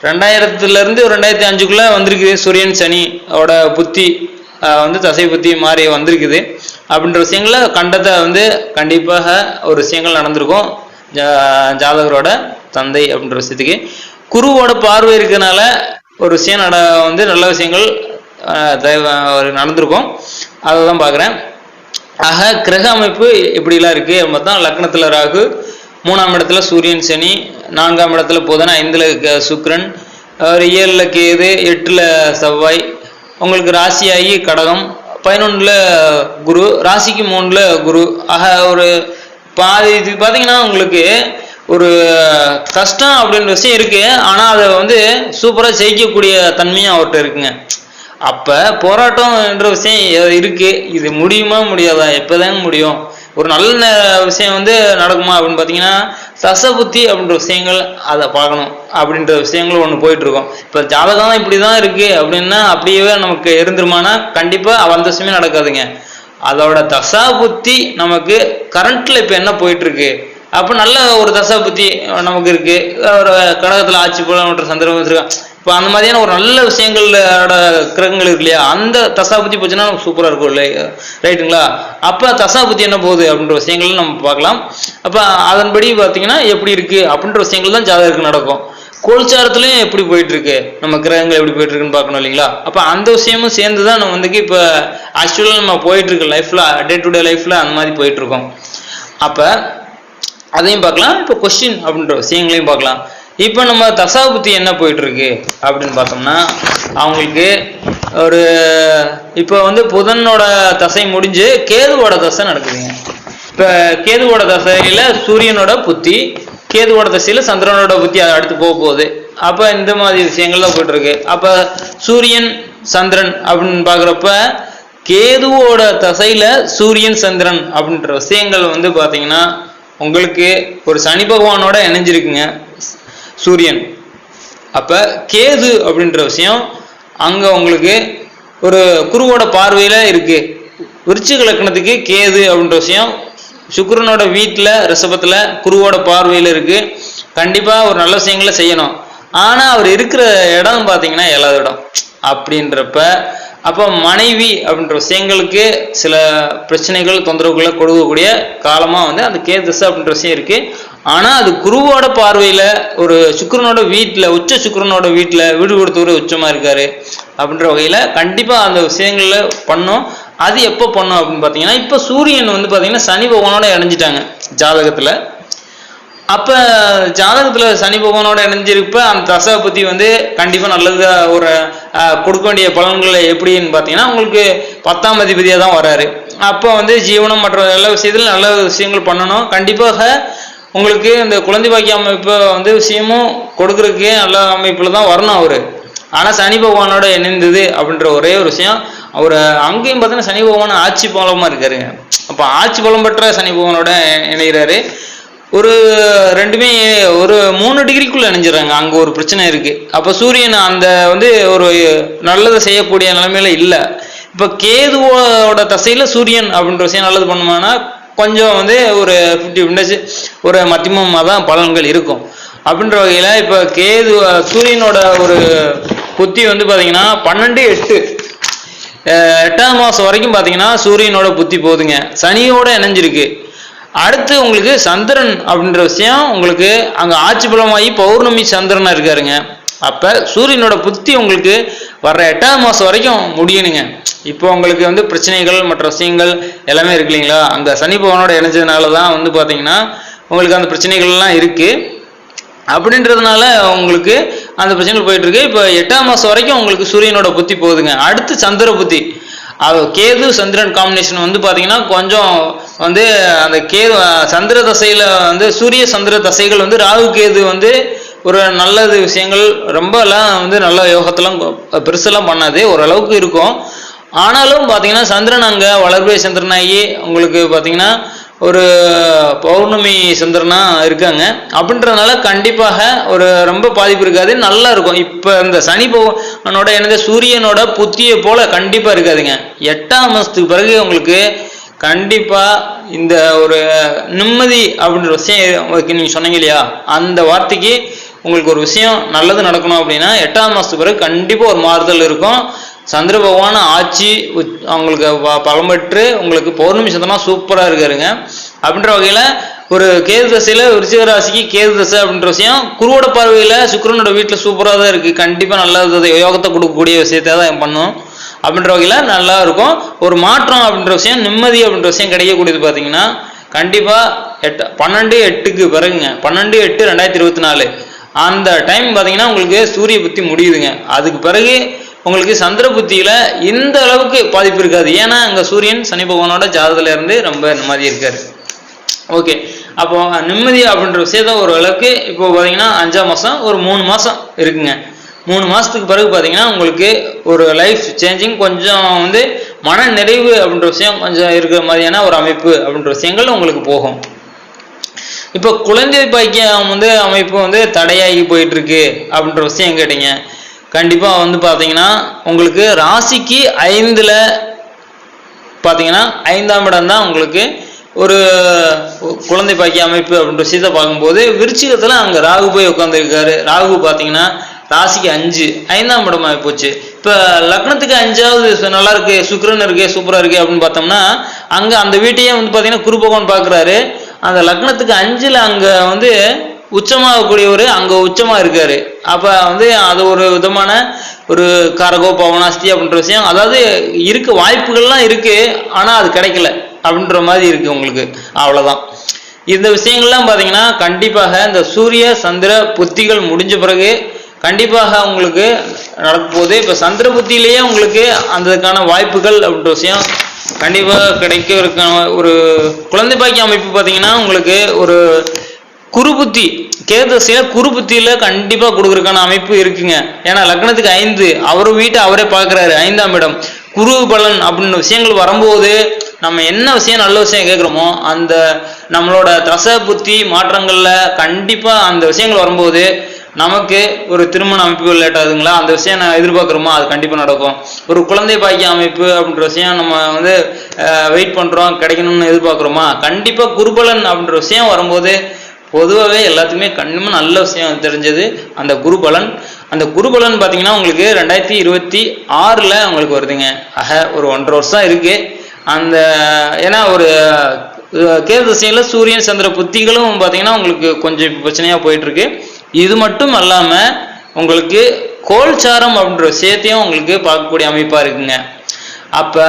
2005க்குள்ள வந்திருக்குது. சூரியன் சனியோட புத்தி வந்து தசை புத்தி மாறி வந்திருக்குது. அப்படின்ற விஷயங்கள கண்டத்தை வந்து கண்டிப்பாக ஒரு விஷயங்கள் நடந்திருக்கும். ஜாதகரோட தந்தை அப்படின்ற விஷயத்துக்கு குருவோட பார்வை இருக்கிறதுனால ஒரு விஷயம் வந்து நல்ல விஷயங்கள் நடந்திருக்கும். அதை தான் பார்க்குறேன். ஆக கிரக அமைப்பு எப்படிலாம் இருக்கு அப்படின்னு தான் லக்னத்துல ராகு, 3ஆம் இடத்துல சூரியன் சனி, 4ஆம் இடத்துல புதன், 5ல் சுக்கிரன், 7ல் கேது, 8ல் செவ்வாய், உங்களுக்கு ராசியாகி கடகம், 11ல் குரு, ராசிக்கு 3ல் குரு. ஆக ஒரு பாதி இது பார்த்தீங்கன்னா உங்களுக்கு ஒரு கஷ்டம் அப்படின்ற விஷயம் இருக்கு. ஆனால் அதை வந்து சூப்பராக ஜெயிக்கக்கூடிய தன்மையும் அவர்கிட்ட இருக்குங்க. அப்போ போராட்டம் என்ற விஷயம் இருக்கு. இது முடியுமா முடியாதா, எப்போதாங்க முடியும், ஒரு நல்ல விஷயம் வந்து நடக்குமா அப்படின்னு பார்த்தீங்கன்னா தசை புத்தி அப்படின்ற விஷயங்கள் அதை பார்க்கணும் அப்படின்ற விஷயங்கள் ஒன்று போயிட்டு இருக்கோம். இப்போ ஜாதகம் இப்படிதான் இருக்கு அப்படின்னா அப்படியே நமக்கு இருந்துருமானா கண்டிப்பா அந்த விஷயமே நடக்காதுங்க. அதோட தசா புத்தி நமக்கு கரண்ட்ல இப்ப என்ன போயிட்டு இருக்கு, அப்ப நல்ல ஒரு தசா புத்தி நமக்கு இருக்கு, ஒரு கடகத்துல ஆட்சி போல சந்திரன் வச்சிருக்கான், இப்போ அந்த மாதிரியான ஒரு நல்ல விஷயங்களோட கிரகங்கள் இருக்கு இல்லையா, அந்த தசா புத்தி போச்சுன்னா நமக்கு சூப்பரா இருக்கும் இல்லையா, ரைட்டுங்களா. அப்ப தசா புத்தி என்ன போகுது அப்படின்ற விஷயங்கள் நம்ம பார்க்கலாம். அப்ப அதன்படி பாத்தீங்கன்னா எப்படி இருக்கு அப்படின்ற விஷயங்கள் தான் ஜாதகருக்கு நடக்கும். கோல்சாரத்துலயும் எப்படி போயிட்டு இருக்கு, நம்ம கிரகங்கள் எப்படி போயிட்டு இருக்குன்னு பார்க்கணும் இல்லைங்களா. அப்ப அந்த விஷயமும் சேர்ந்துதான் நம்ம வந்து இப்ப ஆக்சுவலா நம்ம போயிட்டு இருக்கு லைஃப்ல, டே டு டே லைஃப்ல அந்த மாதிரி போயிட்டு இருக்கோம். அப்ப அதையும் பார்க்கலாம், இப்போ கொஸ்டின் அப்படின்ற விஷயங்களையும் பார்க்கலாம். இப்போ நம்ம தசா புத்தி என்ன போயிட்டு இருக்கு அப்படின்னு பார்த்தோம்னா அவங்களுக்கு ஒரு இப்போ வந்து புதனோட தசை முடிஞ்சு கேதுவோட தசை நடக்குதுங்க. இப்போ கேதுவோட தசையில சூரியனோட புத்தி, கேதுவோட தசையில சந்திரனோட புத்தி அடுத்து போக போகுது. அப்ப இந்த மாதிரி விஷயங்கள் தான் போயிட்டு இருக்கு. அப்ப சூரியன் சந்திரன் அப்படின்னு பாக்குறப்ப கேதுவோட தசையில சூரியன் சந்திரன் அப்படின்ற விஷயங்கள் வந்து பாத்தீங்கன்னா உங்களுக்கு ஒரு சனி பகவானோட இணைஞ்சிருக்குங்க சூரியன். அப்ப கேது அப்படின்ற விஷயம் அங்க உங்களுக்கு ஒரு குருவோட பார்வையில இருக்கு. விருச்சிக லக்னத்துக்கு கேது அப்படின்ற விஷயம் சுக்கிரனோட வீட்டுல ரிஷபத்துல குருவோட பார்வையில இருக்கு. கண்டிப்பா ஒரு நல்ல விஷயங்களை செய்யணும். ஆனா அவர் இருக்கிற இடம் பாத்தீங்கன்னா 7வது இடம் அப்படின்றப்ப அப்ப மனைவி அப்படின்ற விஷயங்களுக்கு சில பிரச்சனைகள் தொந்தரவுகளை கொடுக்கக்கூடிய காலமா வந்து அந்த கேது திசை அப்படின்ற விஷயம் இருக்கு. ஆனா அது குருவோட பார்வையில ஒரு சுக்கிரனோட வீட்டுல உச்ச சுக்கிரனோட வீட்டுல வீடு கொடுத்தவரு உச்சமா இருக்காரு அப்படின்ற வகையில கண்டிப்பா அந்த விஷயங்கள்ல பண்ணும். அது எப்போ பண்ணும் அப்படின்னு பாத்தீங்கன்னா இப்ப சூரியன் வந்து பாத்தீங்கன்னா சனி பகவானோட இணைஞ்சிட்டாங்க ஜாதகத்துல. அப்ப ஜாதகத்துல சனி பகவானோட இணைஞ்சிருப்ப அந்த தசை பத்தி வந்து கண்டிப்பா நல்லது ஒரு கொடுக்க வேண்டிய பலன்கள் எப்படின்னு பாத்தீங்கன்னா உங்களுக்கு 10ஆம் அதிபதியா தான் வராரு. அப்ப வந்து ஜீவனம் மற்ற எல்லா விஷயத்துல நல்ல விஷயங்கள் பண்ணணும். கண்டிப்பாக உங்களுக்கு இந்த குழந்தை பாக்கிய அமைப்பு வந்து விஷயமும் கொடுக்கறதுக்கு நல்ல அமைப்புல தான் வரணும் அவரு. ஆனா சனி பகவானோட இணைந்தது அப்படின்ற ஒரே ஒரு விஷயம். அவர் அங்கேயும் பார்த்தீங்கன்னா சனி பகவான் ஆட்சி பலமா இருக்காருங்க. அப்ப ஆட்சி பலம் பெற்ற சனி பகவானோட இணைகிறாரு. ஒரு ரெண்டுமே ஒரு 3 டிகிரிக்குள்ள இணைஞ்சிடறாங்க. அங்க ஒரு பிரச்சனை இருக்கு. அப்ப சூரியன் அந்த வந்து ஒரு நல்லதை செய்யக்கூடிய நிலைமையில இல்ல. இப்ப கேதுவோட தசையில சூரியன் அப்படின்ற விஷயம் நல்லது பண்ணுமானா கொஞ்சம் வந்து ஒரு 50% ஒரு மத்தியமா தான் பலன்கள் இருக்கும் அப்படின்ற வகையில இப்ப கேது சூரியனோட ஒரு புத்தி வந்து பாத்தீங்கன்னா 12/8 8ஆம் மாசம் வரைக்கும் பாத்தீங்கன்னா சூரியனோட புத்தி போகுதுங்க. சனியோட இணைஞ்சிருக்கு. அடுத்து உங்களுக்கு சந்திரன் அப்படின்ற விஷயம் உங்களுக்கு அங்க ஆட்சி பலமாகி பௌர்ணமி சந்திரனா இருக்காருங்க. அப்ப சூரியனோட புத்தி உங்களுக்கு வர்ற 8ஆம் மாசம் வரைக்கும் முடியணுங்க. இப்போ உங்களுக்கு வந்து பிரச்சனைகள் மற்ற விஷயங்கள் எல்லாமே இருக்கு இல்லைங்களா. அங்க சனி பகவானோட இணைஞ்சதுனாலதான் வந்து பாத்தீங்கன்னா உங்களுக்கு அந்த பிரச்சனைகள் எல்லாம் இருக்கு. அப்படின்றதுனால உங்களுக்கு அந்த பிரச்சனைகள் போயிட்டு இருக்கு. இப்ப 8ஆம் மாசம் வரைக்கும் உங்களுக்கு சூரியனோட புத்தி போகுதுங்க. அடுத்து சந்திர புத்தி, கேது சந்திரன் காம்பினேஷன் வந்து பாத்தீங்கன்னா கொஞ்சம் வந்து அந்த கேது சந்திர தசையில வந்து சூரிய சந்திர தசைகள் வந்து ராகு கேது வந்து ஒரு நல்லது விஷயங்கள் ரொம்ப எல்லாம் வந்து நல்ல யோகத்தெல்லாம் பெருசெல்லாம் பண்ணாது, ஓரளவுக்கு இருக்கும். ஆனாலும் பாத்தீங்கன்னா சந்திரன் அங்க வளர்பிறை சந்திரனாகி உங்களுக்கு பாத்தீங்கன்னா ஒரு பௌர்ணமி சந்திரனா இருக்காங்க. அப்படின்றதுனால கண்டிப்பாக ஒரு ரொம்ப பாதிப்பு இருக்காது, நல்லா இருக்கும். இப்ப இந்த சனி பகவானோட இணைந்த சூரியனோட புத்தியை போல கண்டிப்பா இருக்காதுங்க. 8ஆம் மாசத்துக்கு பிறகு உங்களுக்கு கண்டிப்பா இந்த ஒரு நிம்மதி அப்படின்ற விஷயம் நீங்க சொன்னீங்க இல்லையா, அந்த வார்த்தைக்கு உங்களுக்கு ஒரு விஷயம் நல்லது நடக்கணும் அப்படின்னா 8ஆம் மாசத்துக்கு பிறகு கண்டிப்பா ஒரு மாறுதல் இருக்கும். சந்திர பகவான் ஆட்சி அவங்களுக்கு பலம் பெற்று உங்களுக்கு பௌர்ணமி சந்திரனா சூப்பரா இருக்காருங்க. அப்படின்ற வகையில ஒரு கேது தசையில விருச்சிக ராசிக்கு கேது தசை அப்படின்ற விஷயம் குருவோட பார்வையில சுக்கிரனோட வீட்டுல சூப்பரா தான் இருக்கு. கண்டிப்பா நல்ல யோகத்தை கொடுக்கக்கூடிய விஷயத்த தான் பண்ணும். அப்படின்ற வகையில நல்லா இருக்கும். ஒரு மாற்றம் அப்படின்ற விஷயம், நிம்மதி அப்படின்ற விஷயம் கிடைக்கக்கூடியது பாத்தீங்கன்னா கண்டிப்பா 12/8க்கு பிறகுங்க, 12/8/2024 அந்த டைம் பாத்தீங்கன்னா உங்களுக்கு சூரிய புத்தி முடியுதுங்க. அதுக்கு பிறகு உங்களுக்கு சந்திர புத்தியில இந்த அளவுக்கு பாதிப்பு இருக்காது. ஏன்னா அங்க சூரியன் சனி பகவானோட ஜாதகத்துல இருந்து ரொம்ப நிம்மதி இருக்காரு. ஓகே, அப்போ நிம்மதி அப்படின்ற விஷயத்த ஒரு அளவுக்கு இப்போ பாத்தீங்கன்னா 5ஆம் மாசம் ஒரு 3 மாசம் இருக்குங்க. 3 மாசத்துக்கு பிறகு பார்த்தீங்கன்னா உங்களுக்கு ஒரு லைஃப் சேஞ்சிங், கொஞ்சம் வந்து மன நிறைவு அப்படின்ற விஷயம் கொஞ்சம் இருக்கிற மாதிரியான ஒரு அமைப்பு அப்படின்ற விஷயங்கள் உங்களுக்கு போகும். இப்போ குழந்தை பாக்கியம் வந்து அமைப்பு வந்து தடையாகி போயிட்டு இருக்கு அப்படின்ற விஷயம் கேட்டீங்க. கண்டிப்பா வந்து பாத்தீங்கன்னா உங்களுக்கு ராசிக்கு 5ல பாத்தீங்கன்னா 5ஆம் இடம் தான் உங்களுக்கு ஒரு குழந்தை பாக்கிய அமைப்பு அப்படின்ற விஷயத்தை பார்க்கும்போது, விருச்சிகத்துல அங்க ராகு போய் உட்காந்துருக்காரு. ராகு பாத்தீங்கன்னா ராசிக்கு 5ஆம் இடம் ஆகி போச்சு. இப்ப லக்னத்துக்கு 5வது நல்லா இருக்கு, சுக்கிரன் இருக்கு, சூப்பரா இருக்கு அப்படின்னு பார்த்தோம்னா, அங்க அந்த வீட்டையே வந்து பாத்தீங்கன்னா குரு பகவான் பாக்குறாரு. அந்த லக்னத்துக்கு 5ல அங்க வந்து உச்சமாகக்கூடியவர் அங்க உச்சமா இருக்காரு. அப்ப வந்து அது ஒரு விதமான ஒரு காரகோ பவனாஸ்தி அப்படின்ற விஷயம், அதாவது இருக்கு, வாய்ப்புகள்லாம் இருக்கு, ஆனா அது கிடைக்கல அப்படின்ற மாதிரி இருக்கு உங்களுக்கு. அவ்வளவுதான். இந்த விஷயங்கள்லாம் பாத்தீங்கன்னா கண்டிப்பாக இந்த சூரிய சந்திர புத்திகள் முடிஞ்ச பிறகு கண்டிப்பாக உங்களுக்கு நடக்க போகுது. இப்ப சந்திர புத்தியிலேயே உங்களுக்கு அதுக்கான வாய்ப்புகள் அப்படின்ற விஷயம் கண்டிப்பாக கிடைக்கிறதுக்கான ஒரு குழந்தை பாக்கிய அமைப்பு பாத்தீங்கன்னா உங்களுக்கு ஒரு குரு புத்தி, கேதுசில குரு புத்தியில கண்டிப்பா கொடுக்கறதுக்கான அமைப்பு இருக்குங்க. ஏன்னா லக்னத்துக்கு 5, அவரும் வீட்டை அவரே பாக்குறாரு, 5ஆம் இடம். குரு பலன் அப்படின்னு விஷயங்கள் வரும்போது நம்ம என்ன விஷயம் நல்ல விஷயம் கேட்குறோமோ அந்த நம்மளோட தசை புத்தி மாற்றங்கள்ல கண்டிப்பா அந்த விஷயங்கள் வரும்போது நமக்கு ஒரு திருமண அமைப்புகள் லேட் ஆகுதுங்களா, அந்த விஷயம் நான் எதிர்பார்க்குறோமோ அது கண்டிப்பா நடக்கும். ஒரு குழந்தை பாக்கிய அமைப்பு அப்படின்ற விஷயம் நம்ம வந்து வெயிட் பண்றோம், கிடைக்கணும்னு எதிர்பார்க்குறோமா, கண்டிப்பா குருபலன் அப்படின்ற விஷயம் வரும்போது பொதுவாகவே எல்லாத்துக்குமே கண்டிப்பாக நல்ல விஷயம் தெரிஞ்சது அந்த குருபலன். அந்த குருபலன் பார்த்தீங்கன்னா உங்களுக்கு 2026ல் உங்களுக்கு வருதுங்க. ஆக ஒரு 1.5 வருஷம் இருக்கு. அந்த ஏன்னா ஒரு கேது திசையில சூரியன் சந்திர புத்திகளும் பார்த்தீங்கன்னா உங்களுக்கு கொஞ்சம் பிரச்சனையா போயிட்டு இருக்கு. இது மட்டும் அல்லாம உங்களுக்கு கோல்சாரம் அப்படின்ற விஷயத்தையும் உங்களுக்கு பார்க்கக்கூடிய அமைப்பா இருக்குங்க. அப்ப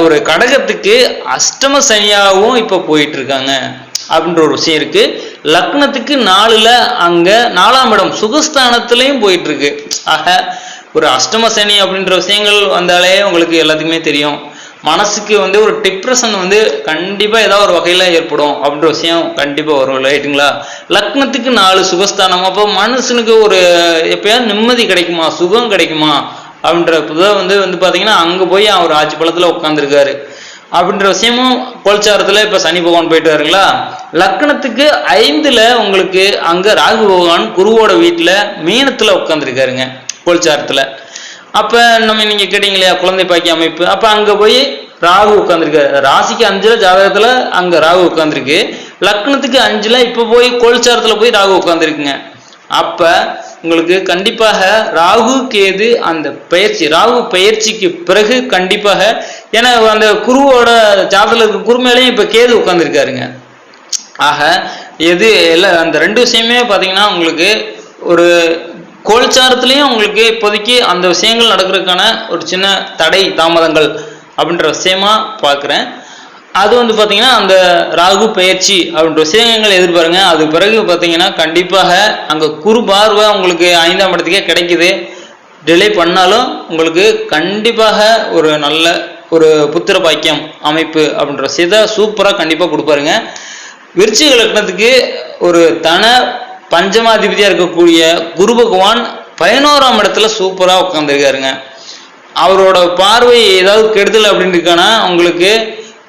ஒரு கடகத்துக்கு அஷ்டம சனியாகவும் இப்ப போயிட்டு இருக்காங்க அப்படின்ற ஒரு விஷயம் இருக்கு. லக்னத்துக்கு 4ல அங்க 4ஆம் இடம் சுகஸ்தானத்திலையும் போயிட்டு இருக்கு. ஆக ஒரு அஷ்டம சனி அப்படின்ற விஷயங்கள் வந்தாலே உங்களுக்கு எல்லாத்துக்குமே தெரியும், மனசுக்கு வந்து ஒரு டிப்ரெஷன் வந்து கண்டிப்பா ஏதாவது ஒரு வகையில ஏற்படும் அப்படின்ற விஷயம் கண்டிப்பா வரும், ரைட்டுங்களா. லக்னத்துக்கு 4 சுகஸ்தானம், அப்போ மனுஷனுக்கு ஒரு எப்பயாவது நிம்மதி கிடைக்குமா, சுகம் கிடைக்குமா அப்படின்ற வந்து பாத்தீங்கன்னா அங்க போய் அவர் ஆட்சி பலத்துல உட்காந்துருக்காரு அப்படின்ற விஷயமும் கோல்சாரத்துல இப்ப சனி பகவான் போயிட்டு வருங்களா. லக்னத்துக்கு 5ல உங்களுக்கு அங்க ராகு பகவான் குருவோட வீட்டுல மீனத்துல உட்காந்துருக்காருங்க கோல்சாரத்துல. அப்ப நம்ம நீங்க கேட்டீங்க இல்லையா குழந்தை பாக்கிய அமைப்பு, அப்ப அங்க போய் ராகு உட்காந்துருக்காரு. ராசிக்கு 5ல ஜாதகத்துல அங்க ராகு உட்காந்துருக்கு, லக்னத்துக்கு 5ல இப்ப போய் கோல்சாரத்துல போய் ராகு உட்காந்துருக்குங்க. அப்ப உங்களுக்கு கண்டிப்பாக ராகு கேது அந்த பயிற்சி, ராகு பயிற்சிக்கு பிறகு கண்டிப்பாக, ஏன்னா அந்த குருவோட ஜாதகத்துல இருக்க குரு மேலேயும் இப்ப கேது உட்கார்ந்துருக்காருங்க. ஆக எது எல்லாம் அந்த 2 விஷயமே பாத்தீங்கன்னா உங்களுக்கு ஒரு கோல்சாரத்திலையும் உங்களுக்கு இப்போதைக்கு அந்த விஷயங்கள் நடக்கிறதுக்கான ஒரு சின்ன தடை தாமதங்கள் அப்படின்ற விஷயமா பாக்குறேன். அது வந்து பாத்தீங்கன்னா அந்த ராகு பயிற்சி அப்படின்ற விஷயங்கள் எதிர்பாருங்க. அது பிறகு பாத்தீங்கன்னா கண்டிப்பாக அங்க குரு பார்வை உங்களுக்கு 5ஆம் இடத்துக்கே கிடைக்குது. டிலே பண்ணாலும் உங்களுக்கு கண்டிப்பாக ஒரு நல்ல ஒரு புத்திர பாக்கியம் அமைப்பு அப்படின்ற விஷயத்த சூப்பரா கண்டிப்பா கொடுப்பாருங்க. விருச்சிக லக்னத்துக்கு ஒரு தன பஞ்சமாதிபதியா இருக்கக்கூடிய குரு பகவான் 11ஆம் இடத்துல சூப்பரா உட்காந்துருக்காருங்க. அவரோட பார்வை ஏதாவது கெடுதல் அப்படின்னு இருக்கானா உங்களுக்கு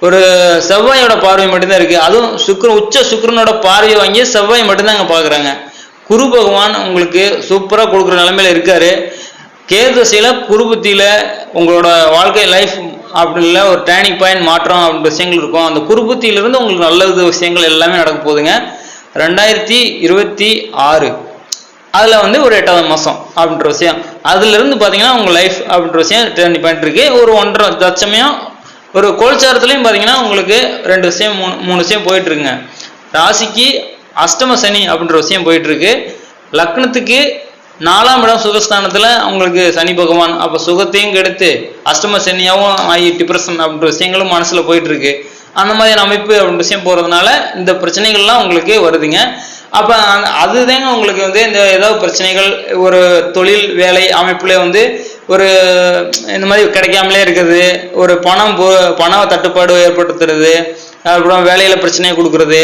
ஒரு செவ்வாயோட பார்வை மட்டும்தான் இருக்கு. அதுவும் உச்ச சுக்கிரனோட பார்வையை வாங்கி செவ்வாய் மட்டும்தான் அங்க பாக்குறாங்க. குரு பகவான் உங்களுக்கு சூப்பரா கொடுக்குற நிலைமையில இருக்காரு. கேதுசில குரு புத்தியில உங்களோட வாழ்க்கை லைஃப் அப்படி இல்லை ஒரு டேர்னிங் பாயிண்ட் மாற்றம் அப்படின்ற விஷயங்கள் இருக்கும். அந்த குரு புத்தியிலிருந்து உங்களுக்கு நல்ல விஷயங்கள் எல்லாமே நடக்க போகுதுங்க. 2026 அதுல வந்து ஒரு 8வது மாசம் அப்படின்ற விஷயம், அதுல இருந்து பாத்தீங்கன்னா உங்க லைஃப் அப்படின்ற விஷயம் டேர்னிங் பாயிண்ட் இருக்கு. ஒரு 1.5 தற்சமயம் ஒரு கோல்சாரத்துலையும் பாத்தீங்கன்னா உங்களுக்கு 2 விஷயம் 3 விஷயம் போயிட்டு இருக்குங்க. ராசிக்கு அஷ்டம சனி அப்படின்ற விஷயம் போயிட்டு இருக்கு. லக்னத்துக்கு 4ஆம் இடம் சுகஸ்தானத்துல உங்களுக்கு சனி பகவான், அப்ப சுகத்தையும் கெடுத்து அஷ்டம சனியாவும் ஆகி டிப்ரெஷன் அப்படின்ற விஷயங்களும் மனசுல போயிட்டு இருக்கு. அந்த மாதிரியான அமைப்பு அப்படின்ற விஷயம் போறதுனால இந்த பிரச்சனைகள்லாம் உங்களுக்கு வருதுங்க. அப்ப அதுதாங்க உங்களுக்கு வந்து இந்த ஏதாவது பிரச்சனைகள் ஒரு தொழில் வேலை அமைப்புல வந்து ஒரு இந்த மாதிரி கிடைக்காமலே இருக்குது, ஒரு பண தட்டுப்பாடு ஏற்படுத்துறது, அப்புறம் வேலையில பிரச்சனையை கொடுக்கறது,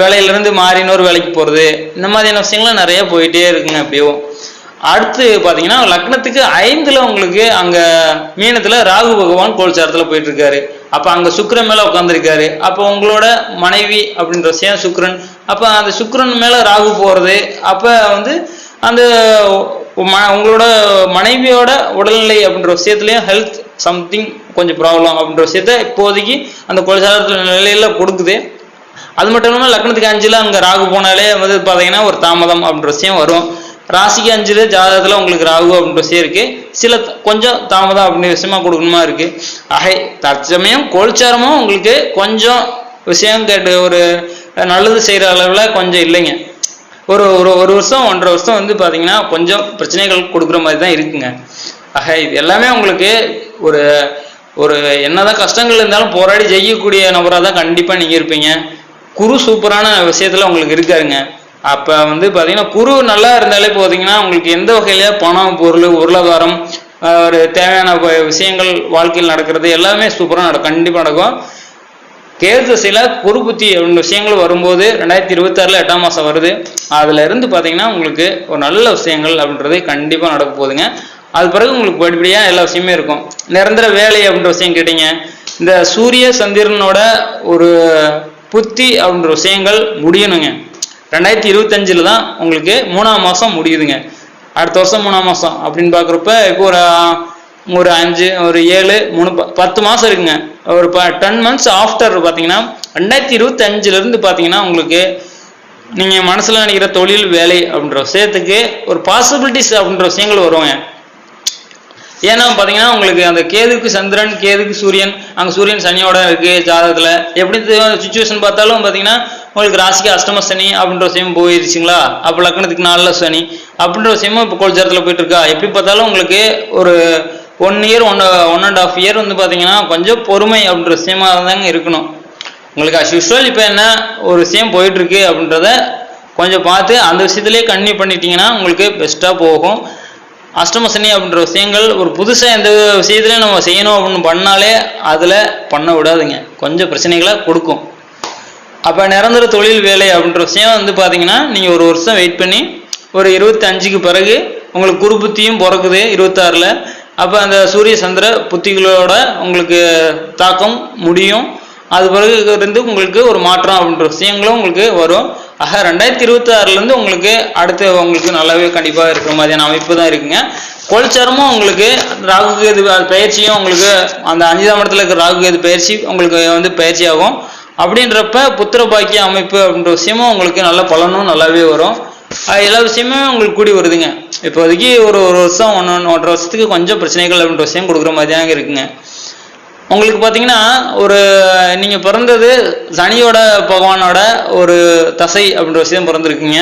வேலையில இருந்து மாறி இன்னொரு வேலைக்கு போறது, இந்த மாதிரியான விஷயங்கள்லாம் நிறைய போயிட்டே இருக்குங்க. அப்படியும் அடுத்து பாத்தீங்கன்னா லக்னத்துக்கு 5ல உங்களுக்கு அங்க மீனத்துல ராகு பகவான் கோல்சாரத்துல போயிட்டு இருக்காரு. அப்ப அங்க சுக்கிரன் மேல உட்காந்துருக்காரு. அப்ப உங்களோட மனைவி அப்படின்ற விஷயம் சுக்கிரன், அப்ப அந்த சுக்கிரன் மேல ராகு போறது, அப்ப வந்து அந்த உங்களோட மனைவியோட உடல்நிலை அப்படின்ற விஷயத்துலயும் ஹெல்த் சம்திங் கொஞ்சம் ப்ராப்ளம் அப்படின்ற விஷயத்த இப்போதைக்கு அந்த கோல்சாரத்துல நிலையில கொடுக்குது. அது மட்டும் இல்லாமல் லக்னத்துக்கு 5ல அங்க ராகு போனாலே வந்து பாத்தீங்கன்னா ஒரு தாமதம் அப்படின்ற விஷயம் வரும். ராசிக்கு 5ல ஜாதகத்துல உங்களுக்கு ராகு அப்படின்ற விஷயம் இருக்கு, சில கொஞ்சம் தாமதம் அப்படின்ற விஷயமா கொடுக்கணுமா இருக்கு. ஆகை தற்சமயம் கோல்சாரமும் உங்களுக்கு கொஞ்சம் விஷயம் கேட்டு ஒரு நல்லது செய்யற அளவுல கொஞ்சம் இல்லைங்க. ஒரு ஒரு வருஷம் 1.5 வருஷம் வந்து பாத்தீங்கன்னா கொஞ்சம் பிரச்சனைகள் கொடுக்குற மாதிரி தான் இருக்குங்க. ஆக இது எல்லாமே உங்களுக்கு ஒரு ஒரு என்னதான் கஷ்டங்கள் இருந்தாலும் போராடி ஜெயிக்கக்கூடிய நபராக தான் கண்டிப்பா நீங்க இருப்பீங்க. குரு சூப்பரான விஷயத்துல உங்களுக்கு இருக்காருங்க. அப்ப வந்து பாத்தீங்கன்னா குரு நல்லா இருந்தாலே போதீங்கன்னா உங்களுக்கு எந்த வகையில பணம், பொருள், பொருளாதாரம், ஒரு தேவையான விஷயங்கள் வாழ்க்கையில் நடக்கிறது எல்லாமே சூப்பரா கண்டிப்பா நடக்கும். கேது திசையில குரு புத்தி விஷயங்கள் வரும்போது 2026ல 8ஆம் மாசம் வருது. அதுல இருந்து பாத்தீங்கன்னா உங்களுக்கு ஒரு நல்ல விஷயங்கள் அப்படின்றது கண்டிப்பா நடக்க போகுதுங்க. அது பிறகு உங்களுக்கு படிப்படியா எல்லா விஷயமே இருக்கும். நிரந்தர வேலை அப்படின்ற விஷயம் கேட்டீங்க, இந்த சூரிய சந்திரனோட ஒரு புத்தி அப்படின்ற விஷயங்கள் முடியணுங்க. 2025ல தான் உங்களுக்கு 3ஆம் மாசம் முடியுதுங்க. அடுத்த வருஷம் 3ஆம் மாசம் அப்படின்னு பாக்குறப்ப இப்போ ஒரு 5 ஒரு 7 3 10 மாசம் இருக்குங்க. ஒரு 10 months ஆஃப்டர் பாத்தீங்கன்னா 2025ல இருந்து பாத்தீங்கன்னா உங்களுக்கு நீங்க மனசுல நினைக்கிற தொழில், வேலை அப்படின்ற விஷயத்துக்கு ஒரு பாசிபிலிட்டிஸ் அப்படின்ற விஷயங்கள் வருவாங்க. ஏன்னா பாத்தீங்கன்னா உங்களுக்கு அந்த கேதுக்கு சந்திரன், கேதுக்கு சூரியன், அங்க சூரியன் சனியோட இருக்கு ஜாதகத்துல. எப்படி சுச்சுவேஷன் பார்த்தாலும் பாத்தீங்கன்னா உங்களுக்கு ராசிக்கு அஷ்டம சனி அப்படின்ற விஷயம் போயிருச்சுங்களா, அப்ப லக்னத்துக்கு 4ல சனி அப்படின்ற விஷயமும் இப்ப கோல்சாரத்துல போயிட்டு இருக்கா. எப்படி பார்த்தாலும் உங்களுக்கு ஒரு 1 year 1.5 year வந்து பாத்தீங்கன்னா கொஞ்சம் பொறுமை அப்படின்ற விஷயமா தாங்க இருக்கணும் உங்களுக்கு. அஸ் யூஸ்வல் இப்ப என்ன ஒரு விஷயம் போயிட்டு இருக்கு அப்படின்றத கொஞ்சம் பார்த்து அந்த விஷயத்திலேயே கன்டினியூ பண்ணிட்டீங்கன்னா உங்களுக்கு பெஸ்டா போகும். அஷ்டம சனி அப்படின்ற விஷயங்கள் ஒரு புதுசா எந்த விஷயத்துலயும் நம்ம செய்யணும் அப்படின்னு பண்ணாலே அதுல பண்ண விடாதுங்க, கொஞ்சம் பிரச்சனைகளை கொடுக்கும். அப்ப நிரந்தர தொழில், வேலை அப்படின்ற விஷயம் வந்து பாத்தீங்கன்னா நீங்க ஒரு வருஷம் வெயிட் பண்ணி ஒரு 25க்கு பிறகு உங்களுக்கு குரு புத்தியும் பிறக்குது 26ல. அப்ப அந்த சூரிய சந்திர புத்திகளோட உங்களுக்கு தாக்கம் முடியும். அது பிறகு இருந்து உங்களுக்கு ஒரு மாற்றம் அப்படின்ற விஷயங்களும் உங்களுக்கு வரும். ஆக 2026ல இருந்து உங்களுக்கு அடுத்து உங்களுக்கு நல்லாவே கண்டிப்பா இருக்கிற மாதிரியான அமைப்பு தான் இருக்குங்க. கோல்சாரமும் உங்களுக்கு ராகு கேது பயிற்சியும் உங்களுக்கு அந்த 5ஆம் இடத்துல இருக்கிற ராகு கேது பயிற்சி உங்களுக்கு வந்து பயிற்சி ஆகும். அப்படின்றப்ப புத்திர பாக்கிய அமைப்பு அப்படின்ற விஷயமும் உங்களுக்கு நல்ல பலனும் நல்லாவே வரும். எல்லா விஷயமே உங்களுக்கு கூடி வருதுங்க. இப்போதைக்கு ஒரு வருஷம் 1.5 வருஷத்துக்கு கொஞ்சம் பிரச்சனைகள் அப்படின்ற விஷயம் கொடுக்குற மாதிரியாக இருக்குங்க. உங்களுக்கு பாத்தீங்கன்னா ஒரு நீங்க பிறந்தது சனியோட பகவானோட ஒரு தசை அப்படின்ற விஷயம் பிறந்திருக்கீங்க.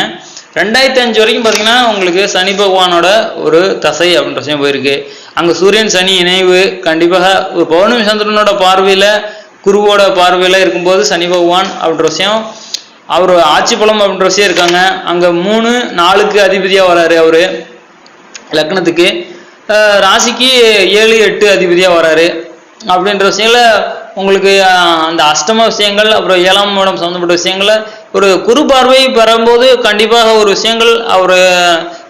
2005 வரைக்கும் பாத்தீங்கன்னா உங்களுக்கு சனி பகவானோட ஒரு தசை அப்படின்ற விஷயம் போயிருக்கு. அங்க சூரியன் சனி இணைவு கண்டிப்பாக ஒரு பௌர்ணமி சந்திரனோட பார்வையில குருவோட பார்வையில இருக்கும்போது சனி பகவான் அப்படின்ற விஷயம் அவரு ஆட்சி பலம் அப்படின்ற விஷயம் இருக்காங்க. அங்க 3-4க்கு அதிபதியா வராரு அவரு லக்னத்துக்கு. ராசிக்கு 7-8 அதிபதியா வராரு அப்படின்ற விஷயங்கள உங்களுக்கு அந்த அஷ்டம விஷயங்கள் அப்புறம் 7ஆம் இடம் சம்பந்தப்பட்ட விஷயங்கள ஒரு குரு பார்வை பெறும்போது கண்டிப்பாக ஒரு விஷயங்கள் அவரு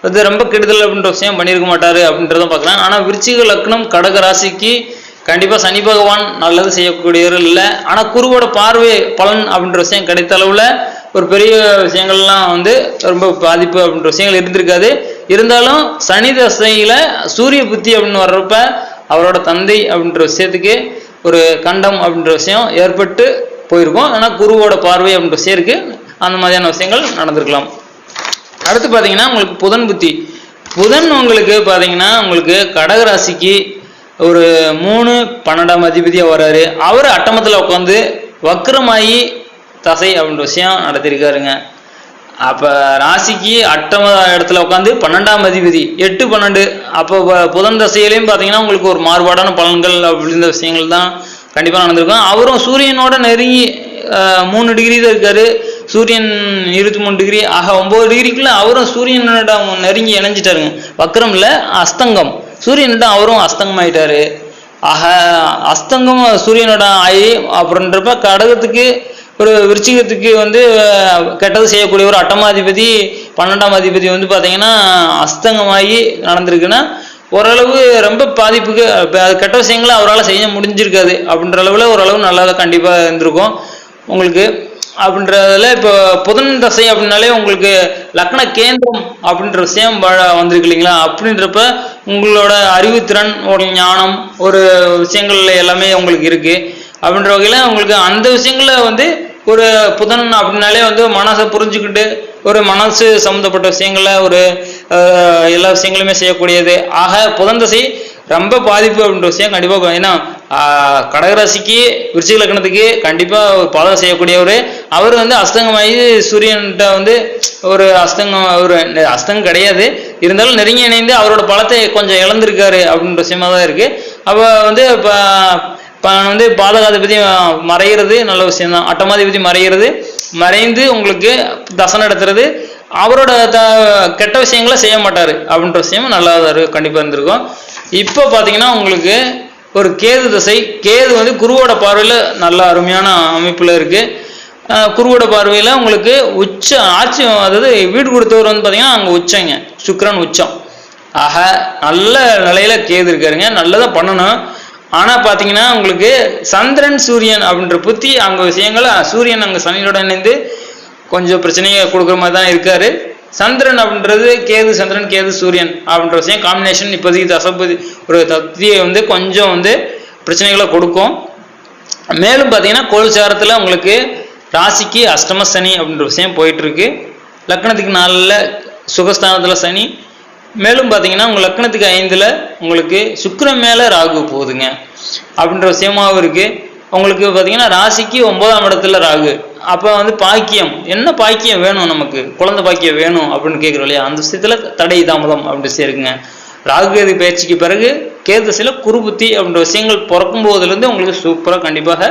வந்து ரொம்ப கெடுதல் அப்படின்ற விஷயம் பண்ணியிருக்க மாட்டாரு அப்படின்றத பார்க்கலாம். ஆனா விருச்சிக லக்னம் கடக ராசிக்கு கண்டிப்பா சனி பகவான் நல்லது செய்யக்கூடியவர்கள் இல்லை. ஆனா குருவோட பார்வை பலன் அப்படின்ற விஷயம் கிடைத்த அளவுல ஒரு பெரிய விஷயங்கள்லாம் வந்து ரொம்ப பாதிப்பு அப்படின்ற விஷயங்கள் இருந்திருக்காது. இருந்தாலும் சனி தசையில சூரிய புத்தி அப்படின்னு வர்றப்ப அவரோட தந்தை அப்படின்ற விஷயத்துக்கு ஒரு கண்டம் அப்படின்ற விஷயம் ஏற்பட்டு போயிருக்கும். ஆனா குருவோட பார்வை அப்படின்ற விஷயம் இருக்கு, அந்த மாதிரியான விஷயங்கள் நடந்திருக்கலாம். அடுத்து பாத்தீங்கன்னா உங்களுக்கு புதன் புத்தி. புதன் உங்களுக்கு பாத்தீங்கன்னா உங்களுக்கு கடகராசிக்கு ஒரு 3-12ஆம் அதிபதியா வர்றாரு. அவரு அட்டமத்துல உட்காந்து வக்ரமாயி தசை அப்படின்ற விஷயம் நடத்திருக்காருங்க. அப்ப ராசிக்கு அட்டம இடத்துல உட்காந்து 12ஆம் அதிபதி 8-12. அப்போ புதன் தசையிலையும் பாத்தீங்கன்னா உங்களுக்கு ஒரு மாறுபாடான பலன்கள் அப்படின்ற விஷயங்கள் தான் கண்டிப்பா நடந்திருக்கும். அவரும் சூரியனோட நெருங்கி 3 டிகிரி தான் இருக்காரு, சூரியன் 23 டிகிரி. ஆக 9 டிகிரிக்குள்ள அவரும் சூரியனோட நெருங்கி இணைஞ்சிட்டாருங்க. வக்ரம் இல்ல, அஸ்தங்கம். சூரியன்கிட்ட அவரும் அஸ்தங்கம் ஆயிட்டாரு. ஆக அஸ்தங்கம் சூரியனோட ஆகி அப்படின்றப்ப கடகத்துக்கு ஒரு விருச்சிகத்துக்கு வந்து கெட்டது செய்யக்கூடிய ஒரு அட்டமாதிபதி 12ஆம் அதிபதி வந்து பார்த்தீங்கன்னா அஸ்தங்கமாகி நடந்திருக்குன்னா ஓரளவு ரொம்ப பாதிப்புக்கு அது கெட்ட விஷயங்களை அவரால் செய்ய முடிஞ்சிருக்காது அப்படின்ற அளவில் ஓரளவு நல்லா கண்டிப்பாக இருந்திருக்கும் உங்களுக்கு. அப்படின்றதுல இப்போ புதன் தசை அப்படின்னாலே உங்களுக்கு லக்ன கேந்திரம் அப்படின்ற விஷயம் வந்திருக்கு இல்லைங்களா? அப்படின்றப்ப உங்களோட அறிவுத்திறன், ஒரு ஞானம், ஒரு விஷயங்கள்ல எல்லாமே உங்களுக்கு இருக்கு. அப்படின்ற வகையில உங்களுக்கு அந்த விஷயங்கள்ல வந்து ஒரு புதன் அப்படின்னாலே வந்து மனசை புரிஞ்சுக்கிட்டு ஒரு மனசு சம்மந்தப்பட்ட விஷயங்கள்ல ஒரு எல்லா விஷயங்களுமே செய்யக்கூடியது. ஆக புதன் தசை ரொம்ப பாதிப்பு அப்படின்ற விஷயம் கண்டிப்பா. ஏன்னா கடகராசிக்கு விருச்சிக லக்னத்துக்கு கண்டிப்பா பாதகம் செய்யக்கூடியவர். அவர் வந்து அஸ்தங்கமாகி சூரியன்கிட்ட வந்து ஒரு அஸ்தங்கம் கிடையாது, இருந்தாலும் நெருங்கி இணைந்து அவரோட பலத்தை கொஞ்சம் இழந்திருக்காரு அப்படின்ற விஷயமா தான் இருக்கு. அப்ப வந்து வந்து பாதகாதிபதி மறைகிறது நல்ல விஷயம் தான். அட்டமாதிபதி மறைந்து உங்களுக்கு தசை நடத்துறது, அவரோட கெட்ட விஷயங்களை செய்ய மாட்டாரு அப்படின்ற விஷயமும் நல்லா கண்டிப்பா இருந்திருக்கும். இப்போ பாத்தீங்கன்னா உங்களுக்கு ஒரு கேது தசை. கேது வந்து குருவோட பார்வையில நல்ல அருமையான அமைப்புல இருக்கு. குருவோட பார்வையில உங்களுக்கு உச்ச ஆட்சி, அதாவது வீடு கொடுத்தவர் வந்து பாத்தீங்கன்னா அங்க உச்சங்க, சுக்கிரன் உச்சம். ஆக நல்ல நிலையில கேது இருக்காருங்க, நல்லதான் பண்ணணும். ஆனா பாத்தீங்கன்னா உங்களுக்கு சந்திரன் சூரியன் அப்படின்ற புத்தி அங்க விஷயங்கள், சூரியன் அங்க சனியோட இணைந்து கொஞ்சம் பிரச்சனையை கொடுக்குற மாதிரி தான் இருக்காரு. சந்திரன் அப்படின்றது கேது சந்திரன் கேது சூரியன் அப்படின்ற விஷயம் காம்பினேஷன் இப்போதைக்கு தசபதி ஒரு தத்தியை வந்து கொஞ்சம் வந்து பிரச்சனைகளை கொடுக்கும். மேலும் பார்த்தீங்கன்னா கோல்சாரத்தில் உங்களுக்கு ராசிக்கு அஷ்டம சனி அப்படின்ற விஷயம் போயிட்டு இருக்கு. லக்னத்துக்கு 4ல் சுகஸ்தானத்தில் சனி. மேலும் பார்த்தீங்கன்னா உங்கள் லக்னத்துக்கு 5ல் உங்களுக்கு சுக்கிரன் மேலே ராகு போகுதுங்க அப்படின்ற விஷயமாகவும் இருக்கு. உங்களுக்கு பார்த்தீங்கன்னா ராசிக்கு 9ஆம் இடத்துல ராகு. அப்போ வந்து பாக்கியம், என்ன பாக்கியம் வேணும் நமக்கு, குழந்தை பாக்கியம் வேணும் அப்படின்னு கேட்குறோம் இல்லையா? அந்த விஷயத்துல தடை தாமதம் அப்படின்ற விஷயம் இருக்குங்க. ராகு கேது பயிற்சிக்கு பிறகு கேது திசையில குருபுத்தி அப்படின்ற விஷயங்கள் பிறக்கும் போதுலேருந்து உங்களுக்கு சூப்பராக கண்டிப்பாக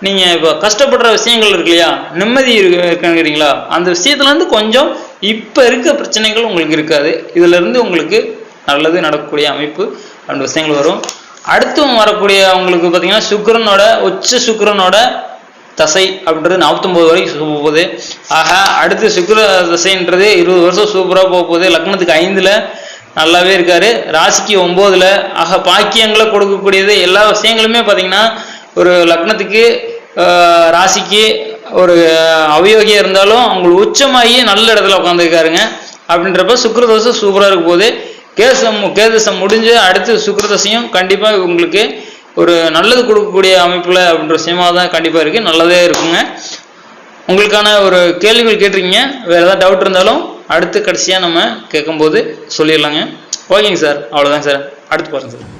நீங்கள் இப்போ கஷ்டப்படுற விஷயங்கள் இருக்கு இல்லையா, நிம்மதி இருக்குங்கிறீங்களா, அந்த விஷயத்துலேருந்து கொஞ்சம் இப்போ இருக்க பிரச்சனைகள் உங்களுக்கு இருக்காது. இதுலேருந்து உங்களுக்கு நல்லது நடக்கக்கூடிய அமைப்பு அந்த விஷயங்கள் வரும். அடுத்து வரக்கூடிய உங்களுக்கு பார்த்தீங்கன்னா சுக்கிரனோட உச்ச சுக்கிரனோட தசை அப்படின்றது 49 வரைக்கும் போகுது. ஆக அடுத்து சுக்கிர தசைன்றது 20 வருஷம் சூப்பராக போக போகுது. லக்னத்துக்கு 5ல் நல்லாவே இருக்காரு, ராசிக்கு 9ல். ஆக பாக்கியங்களை கொடுக்கக்கூடியது எல்லா விஷயங்களுமே பார்த்தீங்கன்னா ஒரு லக்னத்துக்கு ராசிக்கு ஒரு அவயோகியாக இருந்தாலும் அவங்களுக்கு உச்சமாகி நல்ல இடத்துல உட்காந்துருக்காருங்க. அப்படின்றப்ப சுக்கிரதசை சூப்பராக இருக்க போகுது. கேதசம் முடிஞ்சு அடுத்து சுக்கிரதசையும் கண்டிப்பாக உங்களுக்கு ஒரு நல்லது கொடுக்கக்கூடிய அமைப்புல அப்படின்ற விஷயமா தான் கண்டிப்பாக இருக்கு, நல்லதே இருக்குங்க. உங்களுக்கான ஒரு கேள்விகள் கேட்டிருக்கீங்க, வேற ஏதாவது டவுட் இருந்தாலும் அடுத்து கடைசியாக நம்ம கேட்கும்போது சொல்லிடலாங்க. ஓகேங்க சார், அவ்வளோதாங்க சார். அடுத்து பாருங்க சார்.